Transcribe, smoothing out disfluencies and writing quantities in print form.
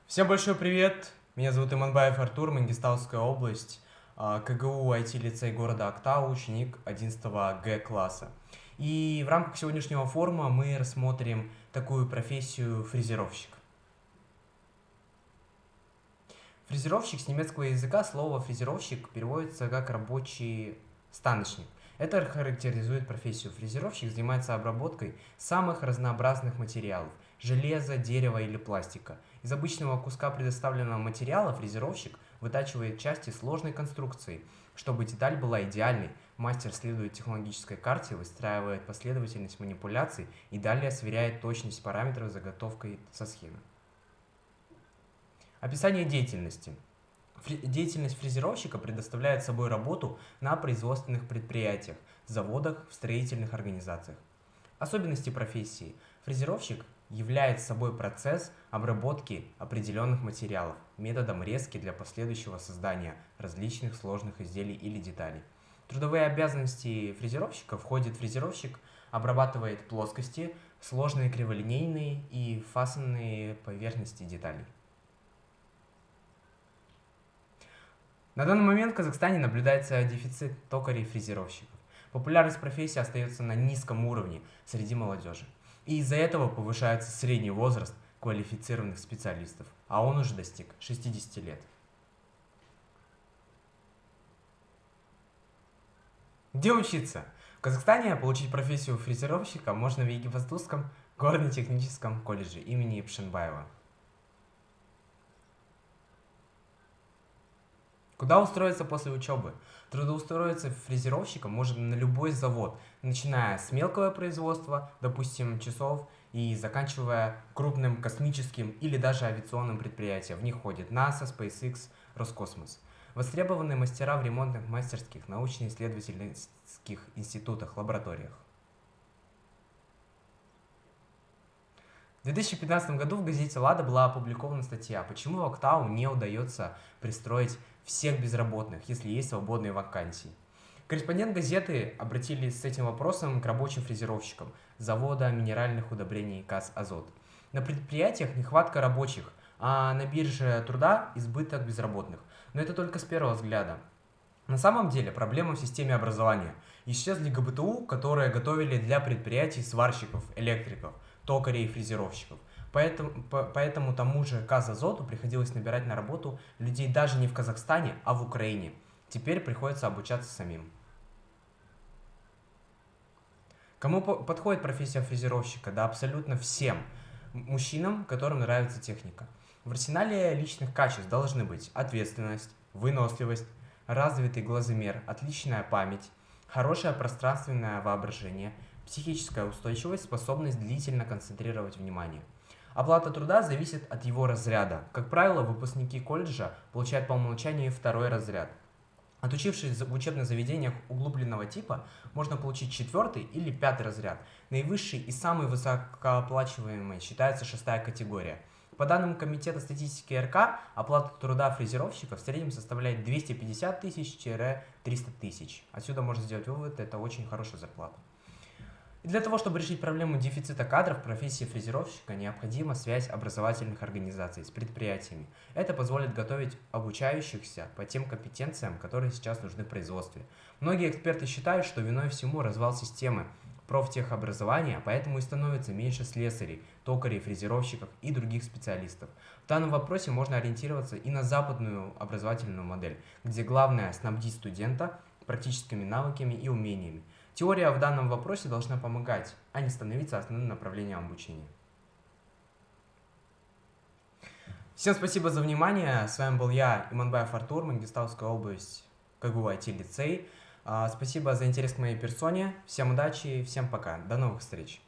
Всем большой привет! Меня зовут Иманбаев Артур, Мангистауская область, КГУ IT-лицей города Актау, ученик 11 Г класса. И в рамках сегодняшнего форума мы рассмотрим такую профессию фрезеровщик. Фрезеровщик с немецкого языка слово фрезеровщик переводится как рабочий станочник. Это характеризует профессию. Фрезеровщик занимается обработкой самых разнообразных материалов – железа, дерева или пластика. Из обычного куска предоставленного материала фрезеровщик вытачивает части сложной конструкции. Чтобы деталь была идеальной, мастер следует технологической карте, выстраивает последовательность манипуляций и далее сверяет точность параметров с заготовкой со схемы. Описание деятельности. Деятельность фрезеровщика предоставляет собой работу на производственных предприятиях, заводах, в строительных организациях. Особенности профессии. Фрезеровщик является собой процесс обработки определенных материалов методом резки для последующего создания различных сложных изделий или деталей. Трудовые обязанности фрезеровщика входит фрезеровщик обрабатывает плоскости, сложные криволинейные и фасонные поверхности деталей. На данный момент в Казахстане наблюдается дефицит токарей-фрезеровщиков. Популярность профессии остается на низком уровне среди молодежи. И из-за этого повышается средний возраст квалифицированных специалистов, а он уже достиг 60 лет. Где учиться? В Казахстане получить профессию фрезеровщика можно в Египетском горно-техническом колледже имени Пшенбаева. Куда устроиться после учебы? Трудоустроиться фрезеровщиком можно на любой завод, начиная с мелкого производства, допустим, часов, и заканчивая крупным космическим или даже авиационным предприятием. В них входит НАСА, SpaceX, Роскосмос. Востребованы мастера в ремонтных мастерских, научно-исследовательских институтах, лабораториях. В 2015 году в газете «Лада» была опубликована статья «Почему в Актау не удается пристроить всех безработных, если есть свободные вакансии». Корреспондент газеты обратились с этим вопросом к рабочим фрезеровщикам завода минеральных удобрений КАЗ «Азот». На предприятиях нехватка рабочих, а на бирже труда избыток безработных. Но это только с первого взгляда. На самом деле проблема в системе образования. Исчезли ГБТУ, которые готовили для предприятий сварщиков, электриков, токарей и фрезеровщиков. Поэтому тому же КАЗ «Азоту» приходилось набирать на работу людей даже не в Казахстане, а в Украине. Теперь приходится обучаться самим. Кому подходит профессия фрезеровщика? Да абсолютно всем. Мужчинам, которым нравится техника. В арсенале личных качеств должны быть ответственность, выносливость, развитый глазомер, отличная память, хорошее пространственное воображение, психическая устойчивость, способность длительно концентрировать внимание. Оплата труда зависит от его разряда. Как правило, выпускники колледжа получают по умолчанию второй разряд. Отучившись в учебных заведениях углубленного типа, можно получить 4 или 5 разряд. Наивысший и самый высокооплачиваемый считается 6-я категория. По данным Комитета статистики РК, оплата труда фрезеровщика в среднем составляет 250 тысяч-300 тысяч. Отсюда можно сделать вывод, это очень хорошая зарплата. И для того, чтобы решить проблему дефицита кадров в профессии фрезеровщика, необходима связь образовательных организаций с предприятиями. Это позволит готовить обучающихся по тем компетенциям, которые сейчас нужны в производстве. Многие эксперты считают, что виной всему развал системы профтехобразования, поэтому и становится меньше слесарей, токарей, фрезеровщиков и других специалистов. В данном вопросе можно ориентироваться и на западную образовательную модель, где главное снабдить студента практическими навыками и умениями. Теория в данном вопросе должна помогать, а не становиться основным направлением обучения. Всем спасибо за внимание. С вами был я, Иманбаев Артур, Мангистауская область, КГУ IT-лицей. Спасибо за интерес к моей персоне. Всем удачи, всем пока. До новых встреч.